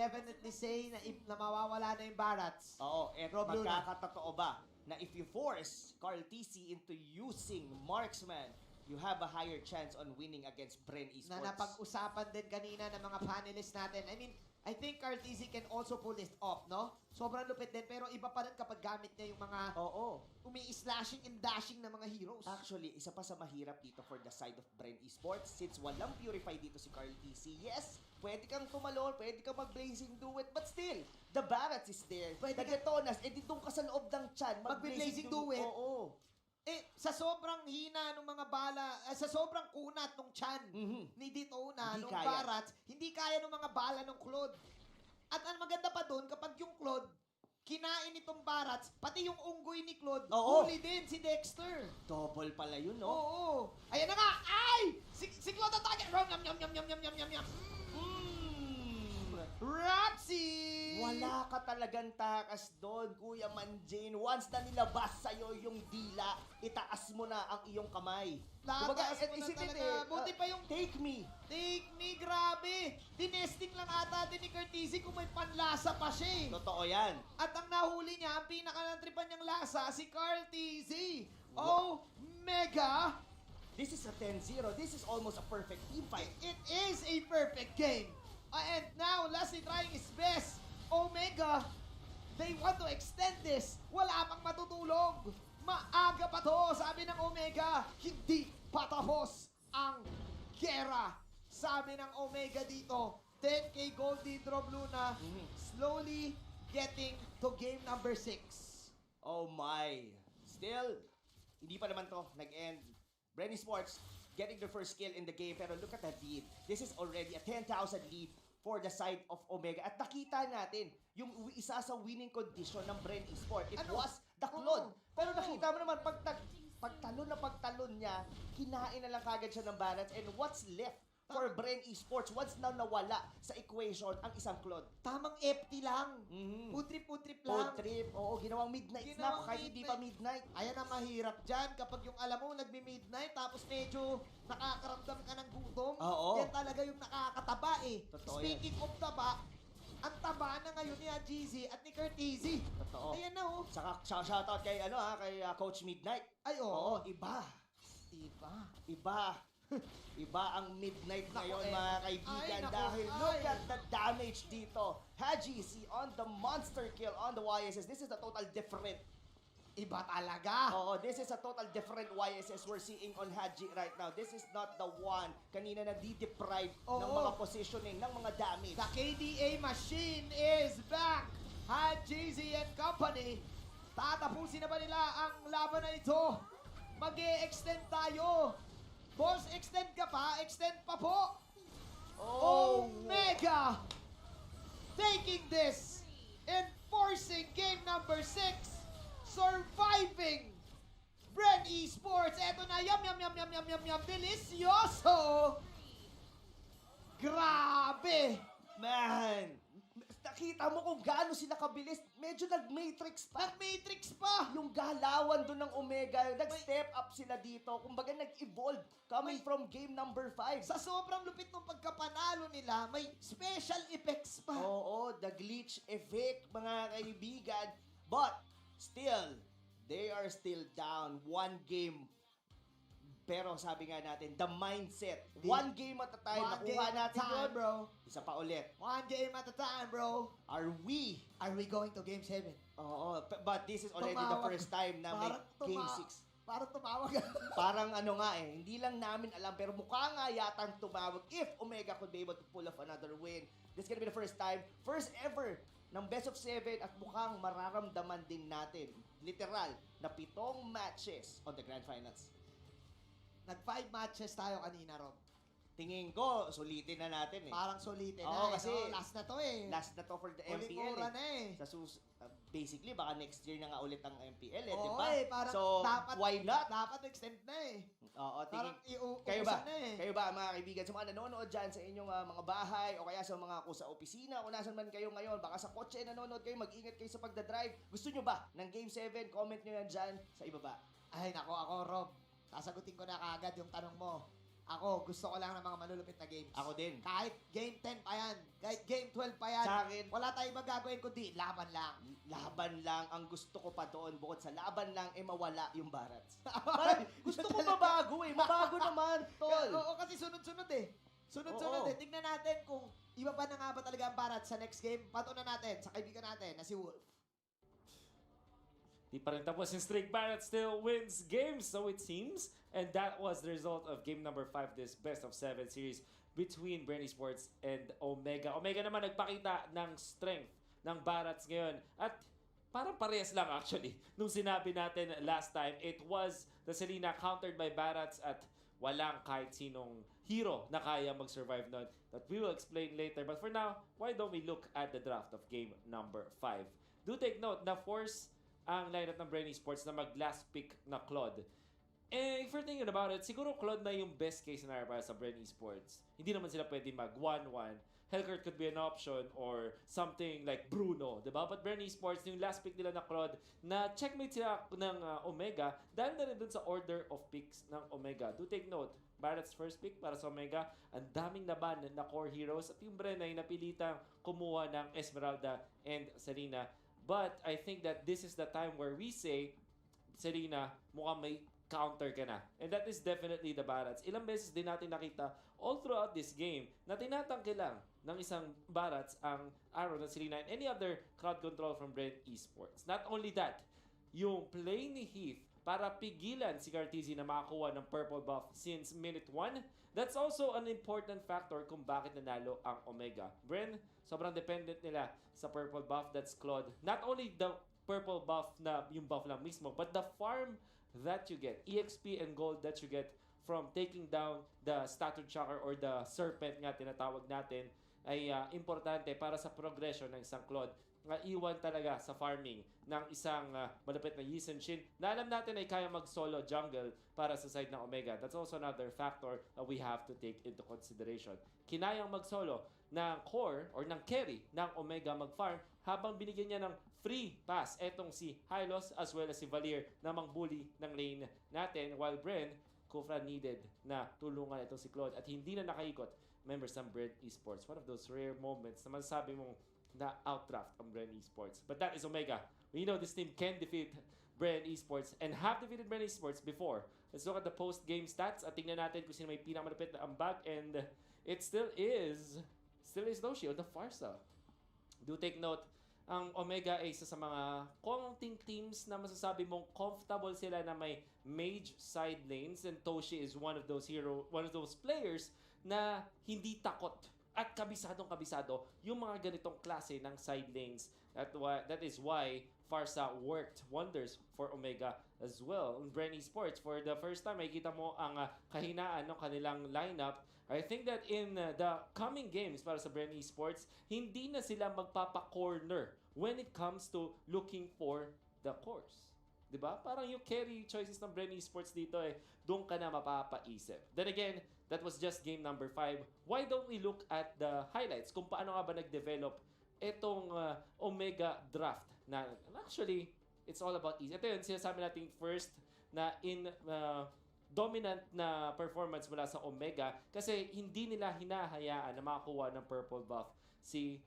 definitely say na mawawala na yung Barats. Oo, at Rob Luna. magkakatotoo ba na if you force Carl TC into using marksman, you have a higher chance on winning against Bren Esports. Na napag-usapan din kanina ng mga panelists natin. I mean, I think Carl TC can also pull this off, no? Sobrang lupit din, pero iba pa rin kapag gamit niya yung mga Oo. umi-slashing and dashing na mga heroes. Actually, isa pa sa mahirap dito for the side of Bren Esports, since walang purify dito si Carl TC. Yes, pwede kang tumalon, pwede kang mag-blazing duet, but still, the Barats is there. Pwede Nagetonas, doon ka sa loob ng chan, Mag-blazing duet. Oo. Sa sobrang hina ng mga bala, sa sobrang kunat ng chan ni Ditona, Hindi nung kaya. Barats, hindi kaya ng mga bala ng Claude. At ang maganda pa doon, kapag yung Claude, kinain itong Barats, pati yung unggoy ni Claude, Oo. huli din si Dexter. Double pala yun, no? Oo. Ayan na nga! Ay! Si Claude ang target! Yum, yum, yum, yum, yum, yum, yum, yum. Rapsy! Wala ka talagang takas doon, Kuya Manjane. Once na nilabas sa'yo yung dila, itaas mo na ang iyong kamay. Tataas mo na isipin talaga. Buti pa yung take me. Take me, grabe! Dinesting lang ata din ni Curtisi kung may panlasa pa siya eh. Totoo yan. At ang nahuli niya, ang pinaka-nantripan niyang lasa, si Carl TZ. Oh, mega! This is a 10-0. This is almost a perfect team fight. It is a perfect game. And now, Lassie trying his best. Omega, they want to extend this. Wala pang matutulog. Maaga pa to, sabi ng Omega. Hindi pa tapos ang gera. Sabi ng Omega dito, 10k gold din Rob Luna. Slowly getting to game number 6. Oh my. Still, hindi pa naman to nag-end. Bren Esports getting the first kill in the game, pero look at that lead. This is already a 10,000 lead for the side of Omega. At nakita natin yung isa sa winning condition ng Bren Esports. It was the Claude. Pero nakita mo naman, pagtalon niya, kinain na lang kagad siya ng balance. And what's left for Bren Esports once na nawala sa equation ang isang Claude? Tamang FT lang. Putrip-putrip lang. Road trip, oo, ginawang midnight Ginawang snap kahit hindi pa midnight. Ayan ang mahirap dyan. Kapag yung alam mo, nagmi-midnight, tapos medyo nakakaramdam ka ng gutom. Oo. Yan talaga yung nakakataba eh. Totoo Speaking of taba, ang taba na ngayon ni GZ at ni Curtisi. Totoo. Ayan na oh. Saka shoutout kay kay Coach Midnight. Ay Oo, oo. iba. Iba. Iba ang midnight Nako, ngayon, eh. mga kaibigan. Ay, nako, Dahil ay. look at the damage dito. Haji on the monster kill on the YSS. This is a total different. Iba talaga. Oo, this is a total different YSS we're seeing on Haji right now. This is not the one kanina na de-deprive ng Oo. mga positioning, ng mga damage. The KDA machine is back. GZ and company. Tatapusin na ba nila ang laban na ito? Mag-e-extend tayo. Boss, extend ka pa? Extend pa po. Omega taking this and forcing game number 6. Surviving Bren Esports. Eto na, yum, yum, yum, yum, yum, yum, yum. Delicioso. Grabe. Man, nakita mo kung gaano sila kabilis. Medyo nag-matrix pa. Nag-matrix pa. Yung galawan doon ng Omega, nag-step up sila dito. Kumbaga nag-evolve coming from game number 5. Sa sobrang lupit ng pagkapanalo nila, may special effects pa. Oo, the glitch effect, mga kaibigan. But, still, they are still down. One game. Pero sabi nga natin, the mindset. One game at a time. One game Nakuha at a natin time, yun. bro. Isa pa ulit. One game at a time, bro. Are we? Are we going to game 7? Oo, but this is already the first time na may game 6. Parang tumawag. Parang ano nga eh, hindi lang namin alam, pero mukha nga yatang tumawag if Omega could be able to pull off another win. This is gonna be the first time, first ever ng best of 7 at mukhang mararamdaman din natin, literal, na 7 matches on the Grand Finals. Nag-5 matches tayo kanina, Rob. Tingin ko, sulitin na natin eh. Parang sulitin Oo, na. kasi no? Last na to eh. Last na to for the Uling MPL ura eh. na eh. Basically, baka next year na nga ulit ang MPL eh, di Oo ba? eh, parang So, dapat, why not? Dapat extend na eh. Oo, Parang kayo ba? na eh. Kayo ba, mga kaibigan, sa mga nanonood dyan sa inyong mga bahay o kaya sa mga kung sa opisina, kung nasan man kayo ngayon, baka sa kotse nanonood kayo, mag-ingat kayo sa pagdadrive. Gusto nyo ba ng Game 7? Comment nyo yan dyan sa ibaba. Ay, nako ako, Rob. Sasagutin ko na kaagad yung tanong mo. Ako, gusto ko lang ng mga malulupit na games. Ako din. Kahit game 10 pa yan, kahit game 12 pa yan, Sa akin, wala tayong magagawin kundi laban lang. laban lang. Ang gusto ko pa doon, bukod sa laban lang, mawala yung Barats. Parang gusto ko mabago eh. Mabago naman, tol. Oo, kasi sunod-sunod eh. Sunod-sunod Oo. eh. Tingnan natin kung iba pa na nga ba talaga ang Barat sa next game. Patunan natin sa kaibigan natin na si Wolf. Di pa rin tapos yung streak. Barrett still wins games, so it seems. And that was the result of game number 5, this best of 7 series between Bren Esports and Omega. Omega naman nagpakita ng strength ng Barrats ngayon. At parang parehas lang actually. Nung sinabi natin last time, it was the Selena countered by Barrats at walang kahit sinong hero na kaya mag-survive nun. That we will explain later. But for now, why don't we look at the draft of game number 5? Do take note, na-force ang lineup ng Bren Esports na mag-last pick na Claude. Eh, if you're thinking about it, siguro Claude na yung best case scenario para sa Bren Esports. Hindi naman sila pwede mag-1-1. Hellcurt could be an option or something like Bruno, diba? But Bren Esports, yung last pick nila na Claude, na checkmate sila ng Omega, dahil na rin dun sa order of picks ng Omega. Do take note, Barrett's first pick para sa Omega, ang daming naban na core heroes at yung Bren ay napilitang kumuha ng Esmeralda and Serena. But I think that this is the time where we say, Serena, mukhang may counter ka na. And that is definitely the Barats. Ilang beses din natin nakita all throughout this game na tinatangke lang ng isang Barats ang arrow ng Serena and any other crowd control from Bren Esports. Not only that, yung play ni Heath para pigilan si Cartesi na makakuha ng purple buff since minute 1, that's also an important factor kung bakit nanalo ang Omega. Bren, sobrang dependent nila sa purple buff, that's Claude. Not only the purple buff na yung buff lang mismo, but the farm that you get, EXP and gold that you get from taking down the statue tracker or the serpent nga tinatawag natin ay importante para sa progression ng isang Claude. Iwan talaga sa farming ng isang malapit na Yi Shin na alam natin ay kaya mag-solo jungle para sa side ng Omega. That's also another factor that we have to take into consideration. Kinayang mag-solo ng core or ng carry ng Omega mag-farm habang binigyan niya ng free pass etong si Hylos as well as si Valier na mang-bully ng lane natin while Bren, Kufra needed na tulungan itong si Claude at hindi na nakaikot members ng Bren Esports. One of those rare moments na masasabi mong na outdraft ang Bren Esports. But that is Omega. We know this team can defeat Bren Esports and have defeated Bren Esports before. Let's look at the post-game stats at tingnan natin kung sino may pinakamalapit na ambag and it still is Doshi on the Farsa. Do take note, ang Omega ay isa sa mga konting teams na masasabi mong comfortable sila na may mage side lanes and Toshi is one of those players na hindi takot at kabisadong-kabisado yung mga ganitong klase ng side lanes. That is why Farsa worked wonders for Omega as well. In Bren Esports, for the first time, makikita mo ang kahinaan ng kanilang lineup. I think that in the coming games para sa Bren Esports, hindi na sila magpapa-corner when it comes to looking for the course. Diba? Parang yung carry choices ng Bren Esports dito doon ka na mapapaisip. Then again, that was just game number 5. Why don't we look at the highlights kung paano nga ba nag-develop itong Omega draft na actually, it's all about ease. Ito yun, sinasabi natin first na in dominant na performance mula sa Omega kasi hindi nila hinahayaan na makakuha ng purple buff si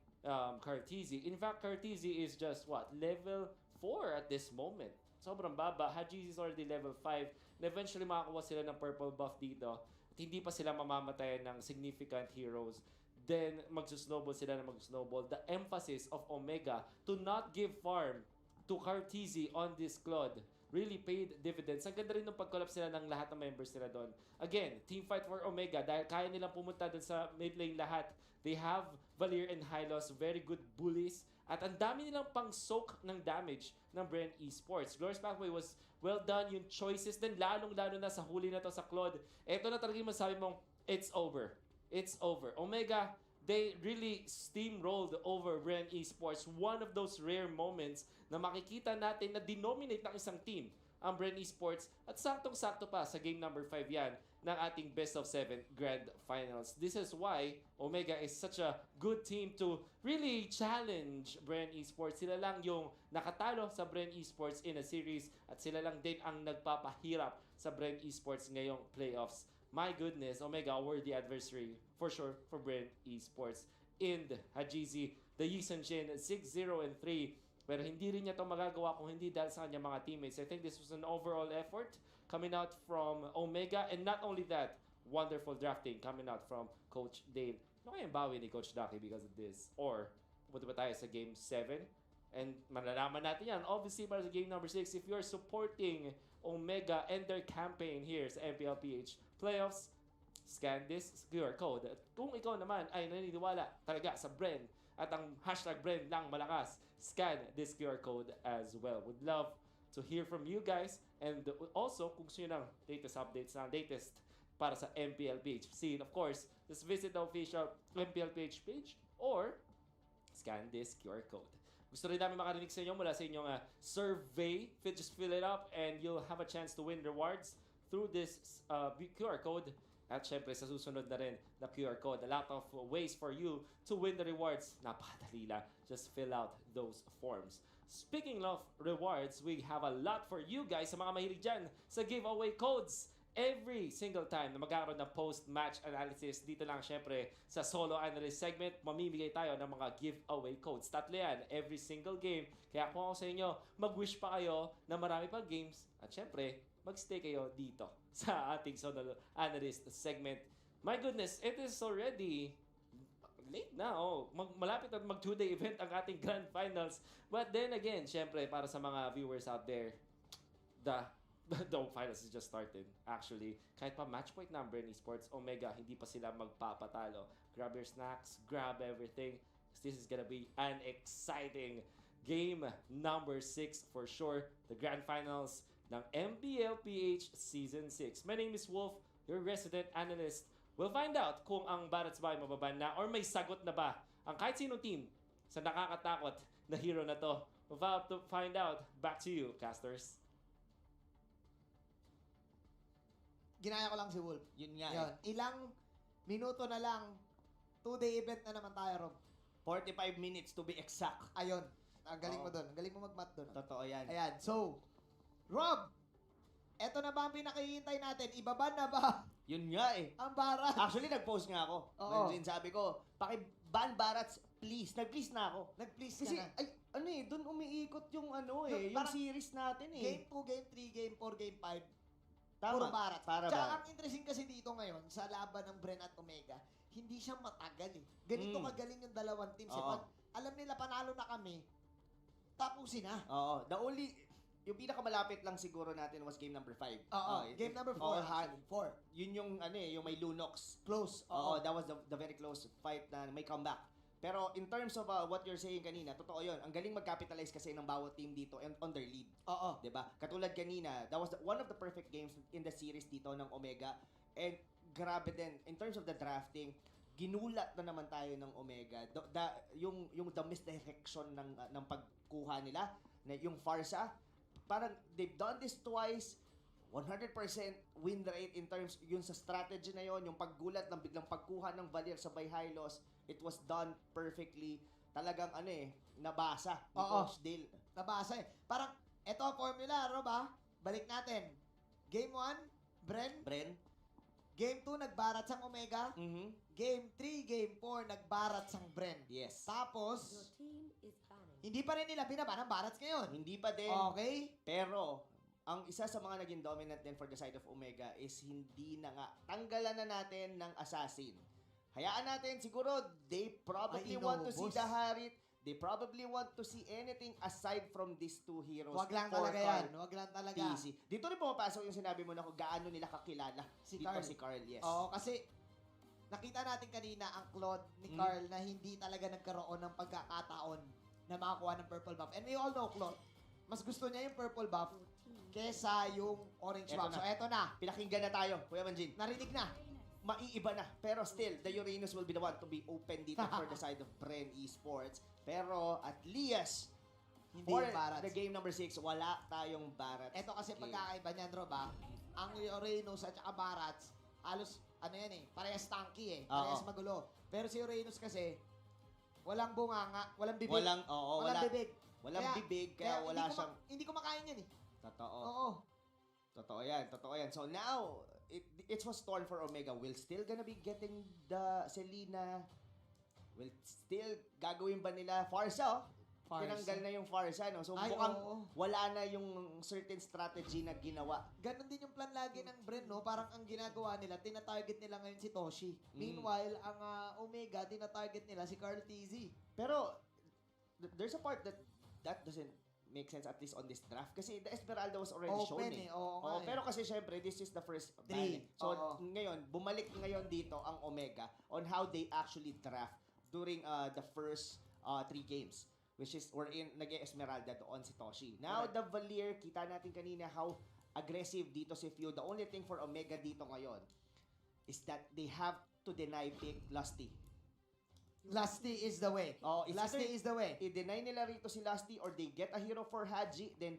Cartesi. In fact, Cartesi is just level 4 at this moment. Sobrang baba. Haji is already level 5 and eventually makakuha sila ng purple buff dito at hindi pa sila mamamatayan ng significant heroes. Then magsusnowball sila na magsusnowball. The emphasis of Omega to not give farm to Cartesi on this Claude really paid dividends. Ang ganda rin nung pag-collapse nila ng lahat ng members nila doon. Again, team fight for Omega dahil kaya nilang pumunta doon sa mid lane lahat. They have Valier and Hylos, very good bullies. At ang dami nilang pang-soak ng damage ng Bren Esports. Glorious Pathway was well done. Yung choices din, lalong-lalo na sa huli na to sa Claude. Ito na talaga yung masasabi mong, it's over. It's over. Omega, they really steamrolled over Bren Esports. One of those rare moments na makikita natin na denominate ng isang team ang Bren Esports at saktong-sakto pa sa game number 5 yan ng ating best of 7 grand finals. This is why Omega is such a good team to really challenge Bren Esports. Sila lang yung nakatalo sa Bren Esports in a series at sila lang din ang nagpapahirap sa Bren Esports ngayong playoffs. my goodness, Omega, a worthy adversary for sure for Bren Esports. In Hajizi, the Yisun-Jin 6-0-3. Pero hindi rin niya ito magagawa kung hindi dahil sa kanyang mga teammates. I think this was an overall effort coming out from Omega. And not only that, wonderful drafting coming out from Coach Dale. Ano kayang bawi ni Coach Ducky because of this? Or, pumunta ba tayo sa Game 7? And malalaman natin yan. Obviously, para sa Game number 6, if you're supporting Omega and their campaign here sa MPLPH Playoffs, scan this QR code. At kung ikaw naman ay naniniwala talaga sa Bren at ang hashtag Bren lang malakas, scan this QR code as well. Would love to hear from you guys, and also kung gusto nyo ng latest updates na latest para sa MPLPH scene. Of course, just visit the official MPLPH page or scan this QR code. Gusto rin namin makarinig sa inyo mula sa inyong survey. Just fill it up and you'll have a chance to win rewards through this QR code. At syempre, sa susunod na rin na QR code. A lot of ways for you to win the rewards. Napakadali lang. Just fill out those forms. Speaking of rewards, we have a lot for you guys sa mga mahilig dyan sa giveaway codes. Every single time na magkakaroon ng post-match analysis, dito lang syempre sa solo analyst segment, mamimigay tayo ng mga giveaway codes. Tatlo yan, every single game. Kaya kung ako sa inyo, mag-wish pa kayo na marami pang games. At syempre, mag-stay kayo dito sa ating solo analyst segment. My goodness, it is already late na. Malapit at mag 2-day event ang ating grand finals. But then again, syempre, para sa mga viewers out there, the finals is just started. Actually, kahit pa match point number in Esports, Omega, hindi pa sila magpapatalo. Grab your snacks, grab everything. This is gonna be an exciting game number 6 for sure. The grand finals ng MPLPH Season 6. My name is Wolf, your resident analyst. We'll find out kung ang Barats ba ay mababan na or may sagot na ba ang kahit sinong team sa nakakatakot na hero na to. We'll have to find out. Back to you, casters. Ginaya ko lang si Wolf. Yun nga. Yun. Ilang minuto na lang, 2-day event na naman tayo, Rob. 45 minutes to be exact. Ayun. Ang galing mo doon. Ang galing mo mag-math doon. Totoo yan. Ayan. So, Rob, eto na ba ang pinakihintay natin? Ibaban na ba Yun nga ang Barats? Actually, nag-post nga ako. Oo. Then sabi ko, paki-ban Barats, please. Nag-please na ako. Nag-please Kasi, ka na. ay, ano doon umiikot yung Yung yung parang series natin Game 2, Game 3, Game 4, Game 5. Tama. Puro Barats. Para Tsaka Barats. ang interesting kasi dito ngayon, sa laban ng Bren at Omega, hindi siya matagal eh. Ganito kagaling yung dalawang teams. Oo. Pag alam nila panalo na kami, tapusin na. Oo. Yung pinakamalapit lang siguro natin was game number 5. Oo. Game number 4 actually. 4. Yun yung yung may Lunox. Close. Oo, that was the very close fight na may comeback. Pero in terms of what you're saying kanina, totoo yun. Ang galing mag-capitalize kasi ng bawat team dito and on their lead. Oo. 'Di ba? Katulad kanina, that was one of the perfect games in the series dito ng Omega. And grabe din in terms of the drafting, ginulat na naman tayo ng Omega. Yung the misdirection ng pagkuha nila, na yung Farsa, parang they've done this twice. 100% win rate in terms yun sa strategy na yon, yung paggulat ng biglang pagkuha ng Valir sa Hilos, it was done perfectly. Talagang nabasa ni Coach Dale. Nabasa eh. Parang, eto ang formula, Rob ha? Balik natin. Game 1, Bren. Game 2, nagbarat sang Omega. Game 3, Game 4, nagbarat sang Bren. Yes. Tapos, Your team is banning. hindi pa rin nila binaban ang Barats ngayon. Hindi pa din. Okay? Pero, ang isa sa mga naging dominant din for the side of Omega is hindi na nga. Tanggalan na natin ng assassin. Hayaan natin, siguro, they probably want to see the Harit. They probably want to see anything aside from these two heroes. Wag lang for talaga Carl. yan. Wag lang talaga. PC. Dito rin pumapasok yung sinabi mo na kung gaano nila kakilala. Si dito Carl. si Carl, yes. Oo, kasi nakita natin kanina ang Claude ni Carl na hindi talaga nagkaroon ng pagkakataon na makakuha ng purple buff. And we all know, Claude, mas gusto niya yung purple buff kesa yung orange Eto buff. na. So, eto na. Pinakinggan na tayo, Kuya Manjin. Narinig na. Maiiba na. Pero still, the Uranus will be the one to be open dito for the side of Bren Esports. Pero at least, Hindi for yung Barats. the game number 6, wala tayong Barats. Eto kasi game. pagkakaiba niyan, Rob, ha? Ang Uranus at saka Barats, halos, parehas tanky eh. Parehas Oo. magulo. Pero si Uranus kasi, walang bunganga, walang bibig. Walang bibig. Walang bibig, kaya wala hindi siyang... Hindi ko makain yan eh. Totoo. Oo. Totoo yan. So now, it was torn for Omega. Will still gonna be getting the Selena? Will still gagawin ba nila Farsa? Farsa. Tinanggal na yung Farsa, no? So Ay, mukhang oo. wala na yung certain strategy na ginawa. Ganon din yung plan lagi ng Bren, no? Parang ang ginagawa nila, tina-target nila ngayon si Toshi. Mm. Meanwhile, ang Omega, tina-target nila si Carl TZ. Pero there's a part that doesn't make sense, at least on this draft, kasi the Esmeralda was already shown Open oo nga Pero kasi syempre this is the first Three. ban. So Oo. ngayon bumalik ngayon dito ang Omega on how they actually draft during the first 3 games, which is wherein nag-Esmeralda doon si Toshi. Now Correct. the Valier, kita natin kanina how aggressive dito si Few. The only thing for Omega dito ngayon is that they have to deny pick Lusty. Lusty is the way. Oh, it's Lusty either is the way. i-deny nila rito si Lusty or they get a hero for Haji, then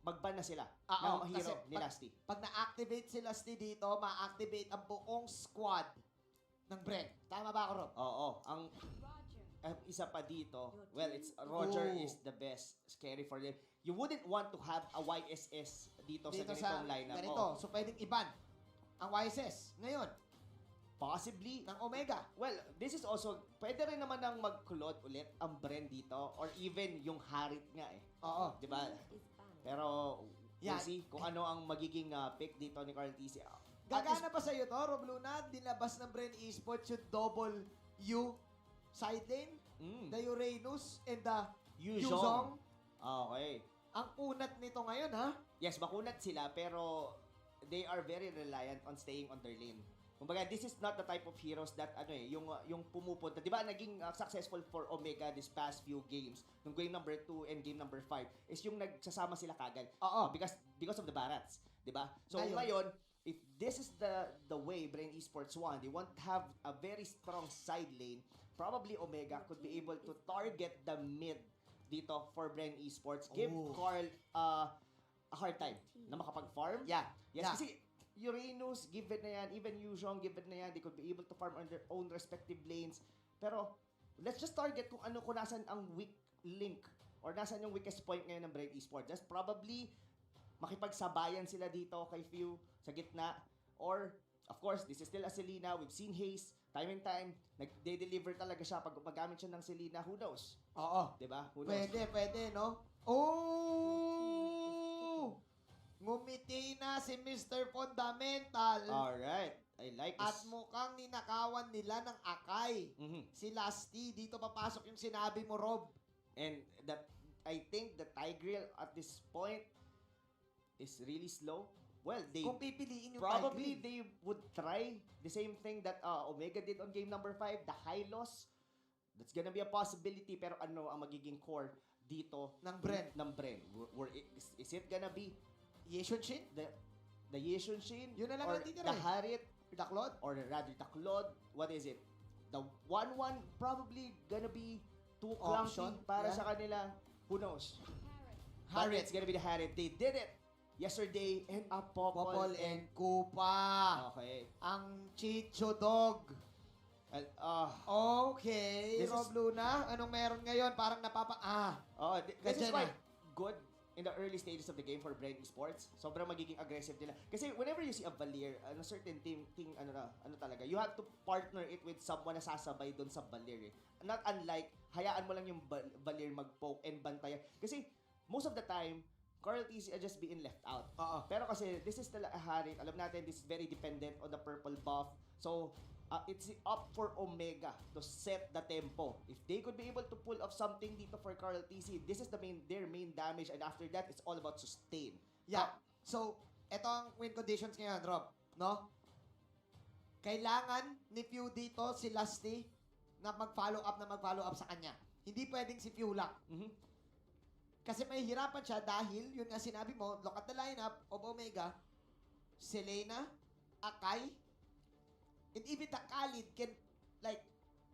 magban na sila Oo, ng kasi hero ni Lusty. Pag na-activate si Lusty dito, ma-activate ang buong squad ng Bren. Tama ba ako, Rob? Oo, ang isa pa dito, well, it's Roger Ooh. is the best scary for them. You wouldn't want to have a YSS dito sa ganitong lineup. Ganito. Oo. So, pwedeng iban ang YSS ngayon Possibly. ng Omega. Well, this is also, pwede rin naman nang mag-culot ulit ang Bren dito or even yung Harit nga eh. Oo. Di ba? Pero, Yeah. we'll see kung ano ang magiging pick dito ni Carl TC. Gagana ba sa'yo to, Rob Luna? Dinabas ng Bren Esports yung double U side lane, the Uranus, and the Yuzong. Okay. Ang unat nito ngayon, ha? Yes, makunat sila pero they are very reliant on staying on their lane. Kumbaga, this is not the type of heroes that yung pumupunta. 'Di ba naging successful for Omega this past few games. Nung game number 2 and game number 5 is yung nagsasama sila kagad. Oo. Because of the Barats, 'di ba? So Ngayon, ngayon, if this is the way Bren Esports want, they want to have a very strong side lane, probably Omega could be able to target the mid dito for Bren Esports. Give Oh. Carl a hard time na makapag-farm. Yeah. Yes, Yeah. kasi Uranus, given na yan, even Yuzhong, given na yan, they could be able to farm on their own respective lanes. Pero, let's just target kung nasan ang weak link or nasan yung weakest point ngayon ng Bren Esports. Just probably, makipagsabayan sila dito kay Few sa gitna. Or, of course, this is still a Selena. We've seen Haze, time and time, nag-deliver talaga siya pag magamit siya ng Selena. Who knows? Oo. Diba? Who knows? Pwede, no? Oh! Ngumiti na si Mr. Fundamental. Alright. I like At this. mukhang ninakawan nila ng akay. Mhm. Si Lusty, dito papasok yung sinabi mo, Rob. And that I think the Tigreal at this point is really slow. Well, they Kung pipiliin yung probably Tigreal. they would try the same thing that Omega did on game number 5, the high loss. That's gonna be a possibility, pero ano ang magiging core dito Ng Bren. Ng Bren. Is it gonna be Yeshun Shin? the Yeshun Shin? Yun na lang or natitira the eh. Harit? Daklod? Or rather the Claude? What is it? The 1-1 probably gonna be too clunky Option, para yeah. sa kanila. Who knows? But Harit. it's gonna be the Harit. They did it yesterday and a Popol Popol and Kupa. Okay. Ang Chicho Dog. Okay, This Rob is- Luna, anong meron ngayon? Parang This is Ganyan quite good in the early stages of the game for Bren Esports. Sobrang magiging aggressive nila. Kasi whenever you see a Valier, a certain thing ano talaga, you have to partner it with someone na sasabay doon sa Valier. Not unlike, hayaan mo lang yung Valier mag-poke and bantayan. Kasi most of the time, Carl TC are just being left out. Oo. Pero kasi this is still a Harit. Alam natin, this is very dependent on the purple buff. So, it's up for Omega to set the tempo. If they could be able to pull off something dito for Carl TC, this is their main damage, and after that, it's all about sustain. Yeah. So, eto ang win conditions ngayon, Rob. No? Kailangan ni Few dito si Lusty na mag-follow up sa kanya. Hindi pwedeng si Few lang. Mhm. Kasi mahihirapan siya dahil, yun nga sinabi mo, look at the lineup of Omega, Selena, Akai, and even the Khalid can, like,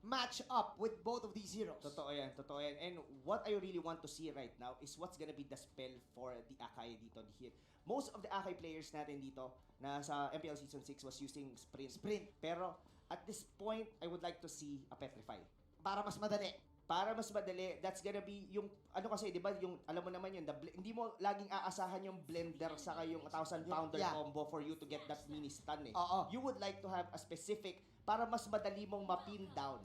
match up with both of these heroes. Totoo yan, totoo yan. And what I really want to see right now is what's gonna be the spell for the Akai dito here. Most of the Akai players natin dito na sa MPL Season 6 was using Sprint. Sprint. Pero at this point, I would like to see a Petrify. Para mas madali. para mas madali, that's gonna be yung, ano kasi, di ba, yung, alam mo naman yun, hindi mo laging aasahan yung blender saka yung 1,000-pounder Yeah. combo for you to get that mini stun eh. Oo. You would like to have a specific para mas madali mong ma-pin down.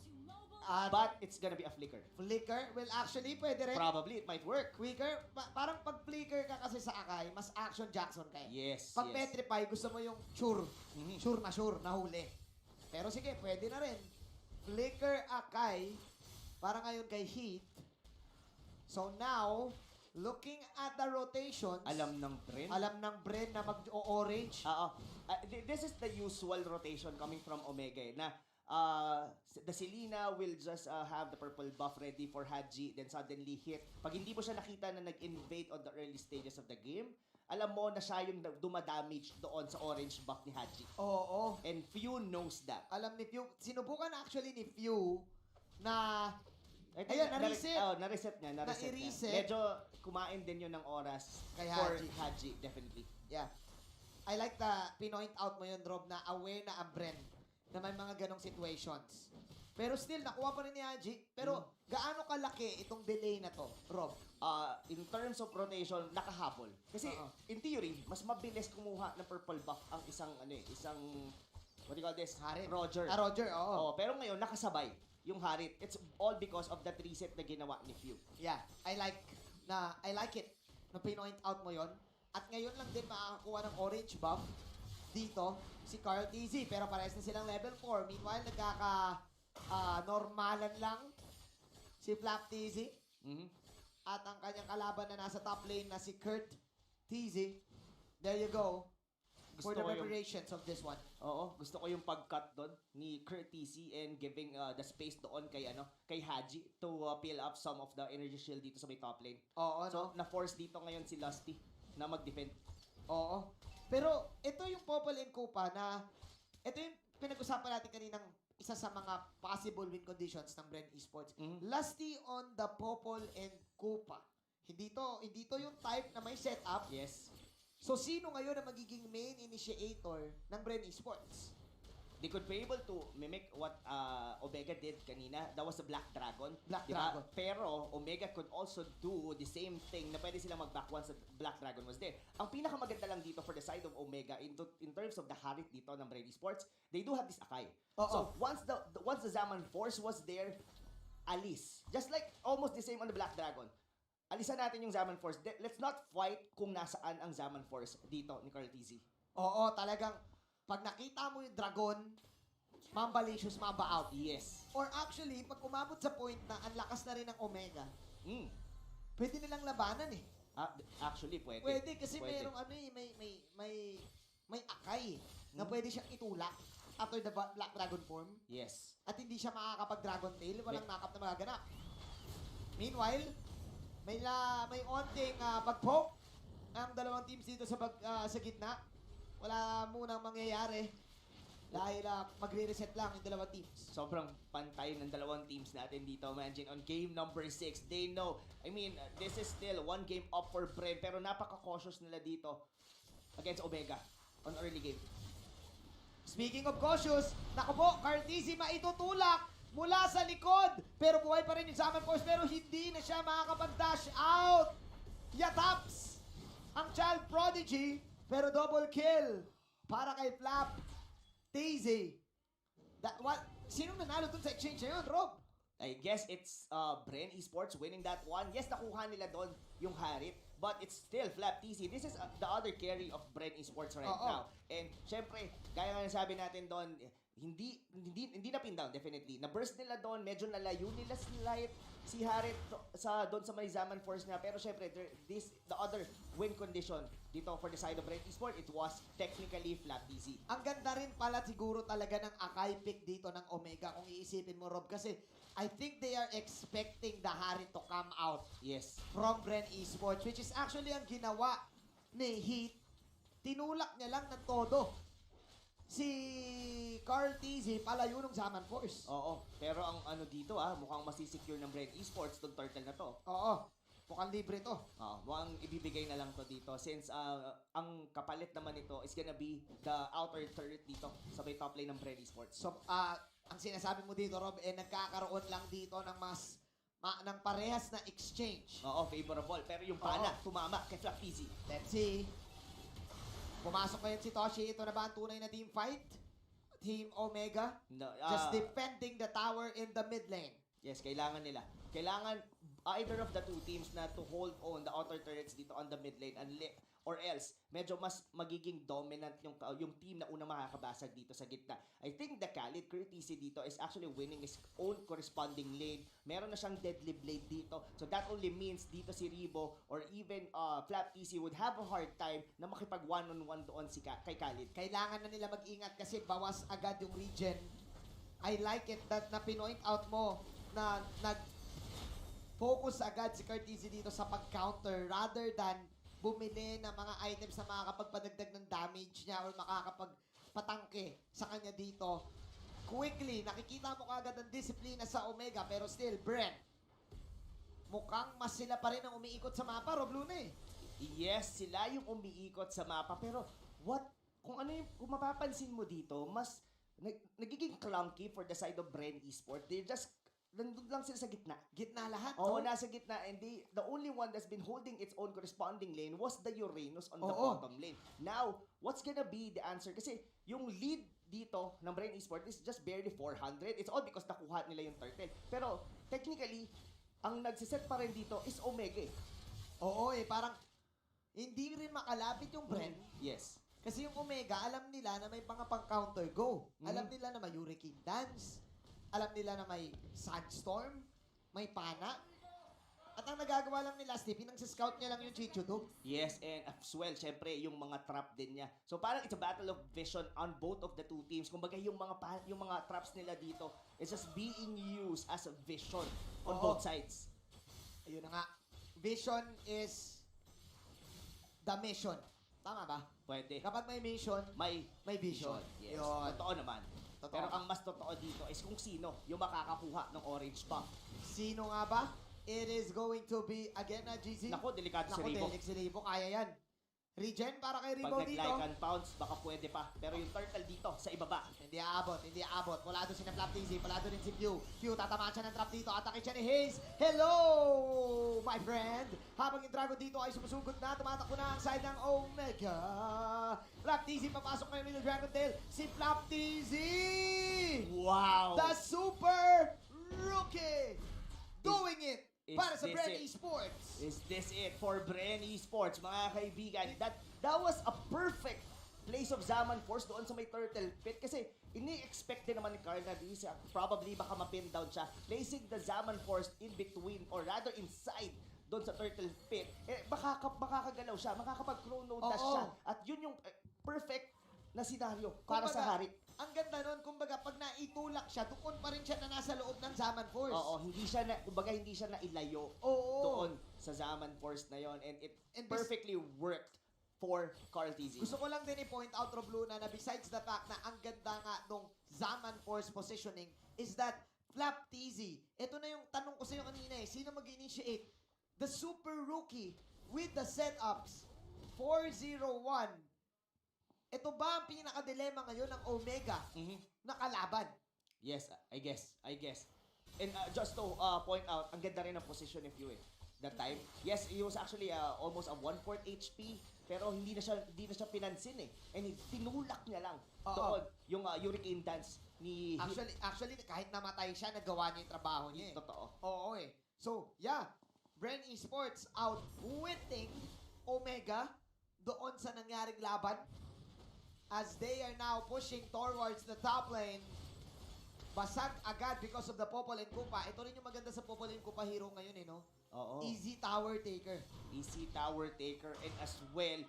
At But it's gonna be a flicker. flicker, well actually pwede rin. Probably, it might work. Quicker, parang pag flicker ka kasi sa Akai, mas action Jackson ka eh. Yes, Pag yes. petrify, gusto mo yung sure. Mhm. Sure na huli. Pero sige, pwede na rin. Flicker Akai, para ngayon kay Heat. So now, looking at the rotations, Alam ng Bren. alam ng Bren na mag-orange. Oo. This is the usual rotation coming from Omega eh, na the Selena will just have the purple buff ready for Haji, then suddenly hit. Pag hindi mo siya nakita na nag-invade on the early stages of the game, alam mo na siya yung dumadamage doon sa orange buff ni Haji. Oo. And few knows that. Alam ni Few, sinubukan actually ni Few na I think ayun, na-reset. Na-reset niya. Na-i-reset. Medyo kumain din yun ng oras Kay for Haji. Haji, definitely. Yeah. I like the pinoint out mo yun, Rob, na aware na ang Bren na may mga ganong situations. Pero still, nakuha pa rin ni Haji. Pero gaano kalaki itong delay na to, Rob? In terms of rotation, nakahabol. Kasi Oo. in theory, mas mabilis kumuha ng purple buff ang isang what do you call this? Harit. Roger. Roger, oo. Oh, pero ngayon nakasabay yung Harit. It's all because of that reset na ginawa ni Few. Yeah, I like it na pinoint out mo yon. At ngayon lang din makakakuha ng orange buff dito si Carl TZ. Pero parehas na silang level 4. Meanwhile, normalan lang si Flap TZ. Mhm. At ang kanyang kalaban na nasa top lane na si Kurt TZ. There you go. For the Gusto ko yung- preparations of this one. Oo, gusto ko yung pag-cut doon ni Courtesy and giving the space doon kay Haji to peel up some of the energy shield dito sa may top lane. Oo, So, na-force dito ngayon si Lusty na mag-defend. Oo. Pero ito yung Popol and Kupa na ito yung pinag-usapan natin kaninang isa sa mga possible win conditions ng Bren Esports. Mhm. Lusty on the Popol and Kupa. Hindi to yung type na may setup. Yes. So sino ngayon ang magiging main initiator ng Bren Esports? They could be able to mimic what Omega did kanina. That was the Black Dragon. Black Di Dragon. ba? Pero Omega could also do the same thing na pwede silang mag-back once the Black Dragon was there. Ang pinakamaganda lang dito for the side of Omega in terms of the Harit dito ng Brady Sports, they do have this Akai. Oo. So once the Zaman Force was there, alis. Just like almost the same on the Black Dragon. Alisan natin yung Zaman Force. Let's not fight kung nasaan ang Zaman Force dito ni Carl TZ. Oo, talagang pag nakita mo yung dragon, Mambalicious, Mamba out. Yes. Or actually, pag umabot sa point na ang lakas na rin ng Omega, Mm. pwede nilang labanan eh. Actually, pwede. Pwede kasi Pwede. merong may akay na pwede siyang itulak after the Black Dragon form Yes. at hindi siya makakapag-Dragon Tail, walang knock-up na magaganap. Meanwhile, may onting pag-poke ang dalawang teams dito sa gitna. Wala munang mangyayari dahil magre-reset lang yung dalawang teams. Sobrang pantay ng dalawang teams natin dito, imagine, on game number 6. They know, this is still one game up for Bren, pero napaka-cautious nila dito against Omega on early game. Speaking of cautious, naku po, Cartesi maitutulak mula sa likod. Pero buhay pa rin yung Zaman Force, pero hindi na siya makakapag-dash out. Yataps ang Child Prodigy, pero double kill para kay Flap Tazy. Sino nanalo dun sa exchange na yun, Rob? I guess it's Bren Esports winning that one. Yes, nakuha nila doon yung Harit, but it's still Flap TC. This is the other carry of Bren Esports right Oo. now. And syempre, gaya nga sabi natin doon, hindi na pin down, definitely. Na-burst nila doon, medyo nalayo nila si Harit doon sa may Zaman Force na. Pero syempre, the other win condition dito for the side of Bren Esports, it was technically Flap TC. Ang ganda rin pala siguro talaga ng Akai pick dito ng Omega kung iisipin mo, Rob. Kasi I think they are expecting the Hari to come out Yes. from Bren Esports, which is actually ang ginawa ni Heat. Tinulak niya lang ng todo si Carl TZ palayo ng Zaman Force. Oo. Pero ang ano dito mukhang masisecure ng Bren Esports tong turtle na to. Oo. Mukhang libre to. Mukhang ibibigay na lang to dito since ang kapalit naman ito is gonna be the outer turret dito sa may top lane ng Bren Esports. So, ang sinasabi mo dito, Rob, nagkakaroon lang dito ng mas ng parehas na exchange. Oo, favorable. Pero yung pana, tumama kay Flap Easy. Let's see. Pumasok ngayon si Toshi. Ito na ba ang tunay na team fight? Team Omega. No, Just defending the tower in the mid lane. Yes, kailangan nila. Kailangan either of the two teams na to hold on the outer turrets dito on the mid lane or else medyo mas magiging dominant yung team na unang makakabasag dito sa gitna. I think the Khalid courtesy dito is actually winning his own corresponding lane. Meron na siyang deadly blade dito. So that only means dito si Ribo or even Flap TC would have a hard time na makipag one-on-one doon kay Khalid. Kailangan na nila mag-ingat kasi bawas agad yung regen. I like it that na pinoint out mo na nag-focus agad si Courtesy dito sa pag-counter rather than bumili ng mga items na makakapagpadagdag ng damage niya or makakapagpatangke sa kanya dito. Quickly, nakikita mo kagad ang disiplina sa Omega pero still, Bren, mukhang mas sila pa rin ang umiikot sa mapa, Rob Luna eh. Yes, sila yung umiikot sa mapa pero kung mapapansin mo dito, mas nagiging clunky for the side of Bren Esports. They just nandun lang sila sa gitna. Gitna lahat, Oo, no? nasa gitna. And the only one that's been holding its own corresponding lane was the Uranus on the bottom lane. Now, what's gonna be the answer? Kasi yung lead dito ng Bren Esports is just barely 400. It's all because nakuha nila yung turtle. Pero, technically, ang nagsiset pa rin dito is Omega eh. Oo eh, parang hindi rin makalapit yung Bren. Yes. Kasi yung Omega, alam nila na may mga pang-counter go. Alam nila na may Hurricane Dance. Alam nila na may Sandstorm. May Pana. At ang nagagawa lang nila, Steve, pinang-scout niya lang yung Chicho to. Yes, and as well, syempre, yung mga trap din niya. So parang it's a battle of vision on both of the two teams. Kumbaga yung mga traps nila dito is just being used as a vision on both sides. Ayun na nga. Vision is the mission. Tama ba? Pwede. Kapag may mission, May vision. Yes. Yun. Totoo naman. Totoo. Pero ang mas totoo dito is kung sino yung makakakuha ng orange buff. Sino nga ba? It is going to be, again na GZ. Naku, delikado si Ribo. Delik si Ribo. Kaya yan. Regen para kay Ribo Pag dito. nag-like and pounce, baka pwede pa. Pero yung turtle dito, sa ibaba. Hindi aabot, hindi aabot. Wala doon si na Flap TZ, wala doon din si Q. Q, tatamaan siya ng trap dito. Atake siya ni Hayes. Hello, my friend. Habang yung Dragon dito ay sumusugod na, tumatakbo na ang side ng Omega. Flap TZ, papasok ngayon ng Dragon Tail. Si Flap TZ! Wow! The Super Rookie! Doing it! Para sa this Bren it? Esports! Is this it for Bren Esports, mga kaibigan? That was a perfect place of Zaman Force doon sa may turtle pit kasi ini-expect din naman ni Carl na probably baka mapin down siya. Placing the Zaman Force in between or rather inside doon sa turtle pit, makakagalaw siya, makakapag-chrono dash siya. At yun yung perfect na senaryo para sa hari. Ang ganda nun, kumbaga, pag naitulak siya, doon pa rin siya na nasa loob ng Zaman Force. Oo, hindi siya na ilayo doon sa Zaman Force na yon, and it perfectly worked for Carl TZ. Gusto ko lang din i-point out, Rob Luna, na besides the fact na ang ganda nga nung Zaman Force positioning is that Flap TZ, ito na yung tanong ko sa'yo kanina eh, sino mag-initiate? The Super Rookie with the setups 401. Ito ba ang pinaka-dilema ngayon ng Omega na kalaban? Yes, I guess. And just to point out, ang ganda rin ng position ni Few eh. That time. Yes, he was actually almost a 1/4 HP, pero hindi na siya pinansin eh. And tinulak niya lang doon yung Hurricane Dance ni Actually, kahit namatay siya, nagawa niya yung trabaho niya eh. Totoo. Oo eh. So, yeah. Bren Esports outwitting Omega doon sa nangyaring laban. As they are now pushing towards the top lane, basag agad because of the Popol and Kupa. Ito rin yung maganda sa Popol and Kupa hero ngayon eh, no? Oo. Easy tower taker. Easy tower taker, and as well,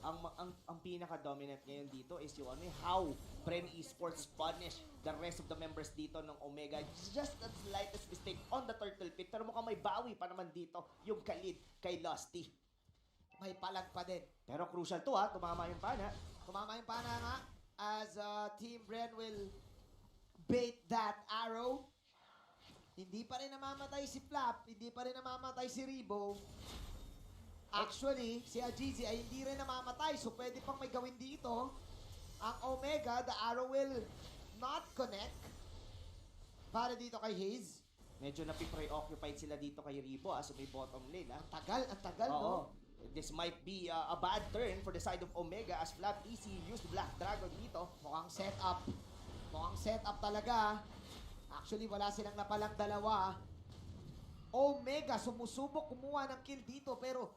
ang pinaka-dominant ngayon dito is yung how Bren Esports punish the rest of the members dito ng Omega. Just the slightest mistake on the turtle pit, pero mukhang may bawi pa naman dito yung Khalid kay Lusty. May palag pa din. Pero crucial to ha, tumama yung pana. Tumama yung pana nga as Team Bren will bait that arrow. Hindi pa rin namamatay si Flap, hindi pa rin namamatay si Ribo. Actually, si Ajizi ay hindi rin namamatay, so pwede pang may gawin dito. Ang Omega, the arrow will not connect. Para dito kay Hayes. Medyo napipreoccupied sila dito kay Ribo so may bottom lane. Ang tagal, Oo. no? This might be a bad turn for the side of Omega as Flap Easy used Black Dragon dito. Mukhang setup. Mukhang setup talaga. Actually, wala silang napalang dalawa. Omega, sumusubok kumuha ng kill dito, pero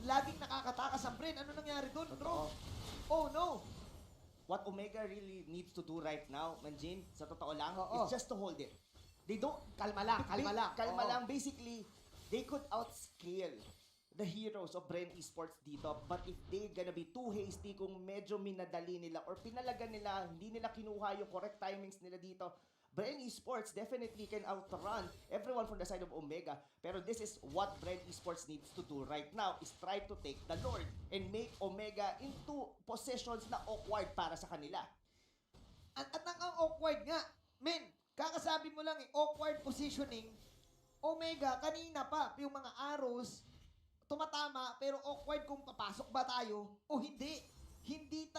laging nakakatakas ang Bren. Ano nangyari doon, bro? Oh, no. What Omega really needs to do right now, Manjin, sa totoo lang, Oo. is just to hold it. They don't... Kalma lang. Kalma Oo. lang. Basically, they could outscale the heroes of Bren Esports dito. But if they gonna be too hasty, kung medyo minadali nila or pinalagan nila, hindi nila kinuha yung correct timings nila dito, Bren Esports definitely can outrun everyone from the side of Omega. Pero this is what Bren Esports needs to do right now, is try to take the Lord and make Omega into positions na awkward para sa kanila. At ang awkward nga. Men, kakasabi mo lang awkward positioning. Omega, kanina pa, yung mga arrows, tumatama, pero awkward kung papasok ba tayo o hindi. Hindi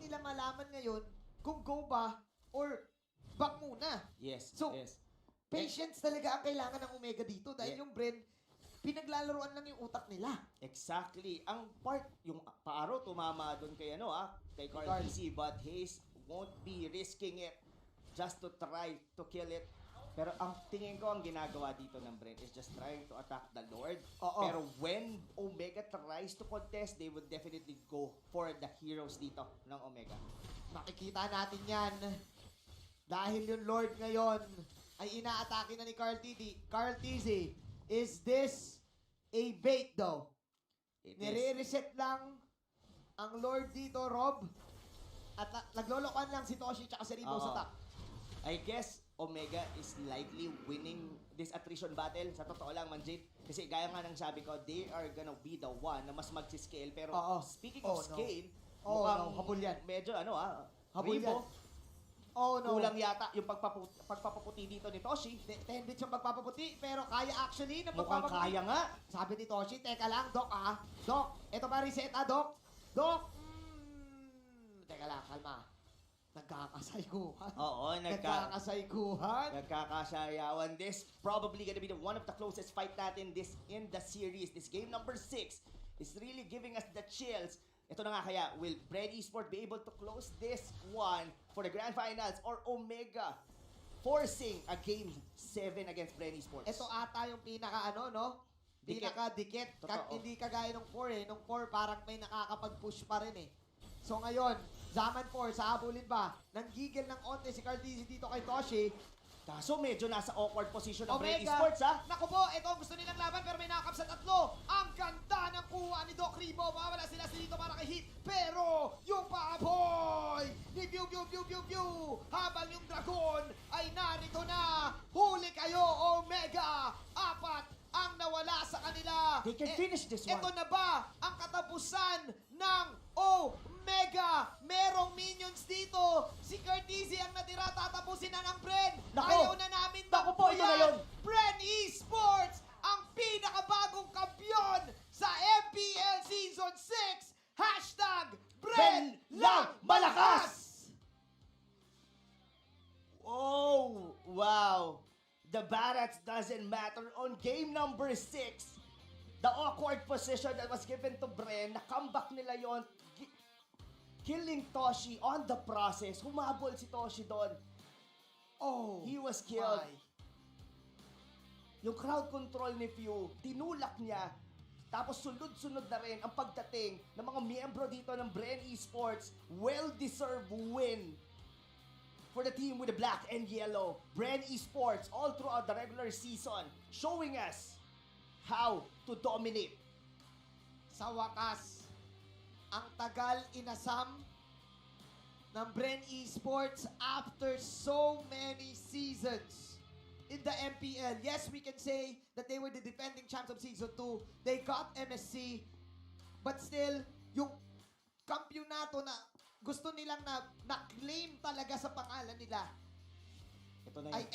nila malaman ngayon kung go ba or back muna. Yes, So, yes. patience talaga ang kailangan ng Omega dito dahil Yeah. yung Bren, pinaglalaroan lang yung utak nila. Exactly. Ang part, yung paaro tumama doon kay kay Carl Carl. TC, but Hayes won't be risking it just to try to kill it. Pero ang tingin ko, ang ginagawa dito ng Bren is just trying to attack the Lord. Oo. Pero when Omega tries to contest, they would definitely go for the heroes dito ng Omega. Makikita natin yan. Dahil yung Lord ngayon ay inaatake na ni Carl TZ. Is this a bait daw? It is. Nire-reset lang ang Lord dito, Rob. At naglolokohan lang si Toshi tsaka si Ribo Oo. sa top. I guess Omega is likely winning this attrition battle. Sa totoo lang, Manjit. Kasi gaya nga ng sabi ko, they are gonna be the one na mas mag-scale. Pero Oo. speaking Oh, of no. scale, Oh, mukhang no. Habol yan. medyo Habol Ribo, yan. Oh, no. kulang yata yung pagpapaputi dito ni Toshi. 10 bits yung pagpapaputi, pero kaya actually na Mukhang pagpapaputi. kaya nga. Sabi ni Toshi, teka lang, Doc Doc, eto ba reset Doc? Doc, teka lang, kalma. Nagkakasaykuhan. Oo, Nagkakasaykuhan. nagkakasayawan. This probably gonna be one of the closest fight natin in the series. This game number 6 is really giving us the chills. Ito na nga kaya, will Bren Esports be able to close this one for the Grand Finals or Omega forcing a game 7 against Bren Esports? Ito ata yung pinaka no? Dikit. Pinaka-dikit. Totoo. Hindi kagaya nung 4 Nung 4 parang may nakakapag-push pa rin So ngayon, Zaman 4, sa habulin ba? Nanggigil ng onte si Carl TZ dito kay Toshi. Kaso medyo nasa awkward position ng Bren Omega. Esports, Naku po, ito ang gusto nilang laban pero may nakakap sa tatlo. Ang ganda ng kuha ni Doc Ribo. Mawala sila dito para kay Hit. Pero yung paaboy ni Pew Pew Pew Pew Pew. Habang yung dragon ay narito na. Huli kayo, Omega. 4 ang nawala sa kanila. They can finish this one. Ito na ba ang katapusan ng Omega? Merong minions dito. Si Curtizy ang natira. Tatapusin na ng Bren. Nako. Ayaw na namin Nako po, ito na yun. Bren Esports, ang pinakabagong kampiyon sa MPL Season 6. #Bren lang malakas! Oh, wow. The Barats doesn't matter on game number 6. The awkward position that was given to Bren, na-comeback nila yon, killing Toshi on the process. Humabol si Toshi doon. Oh, He was killed. my. Yung crowd control ni Pew, tinulak niya. Tapos sunod-sunod na rin ang pagdating ng mga miyembro dito ng Bren Esports. Well-deserved win for the team with the black and yellow. Bren Esports all throughout the regular season, showing us how to dominate. Sa wakas, ang tagal inasam ng Bren Esports after so many seasons in the MPL. Yes, we can say that they were the defending champs of Season 2. They got MSC, but still, yung kampyonato na gusto nilang na-claim talaga sa pangalan nila Ito na ay yun.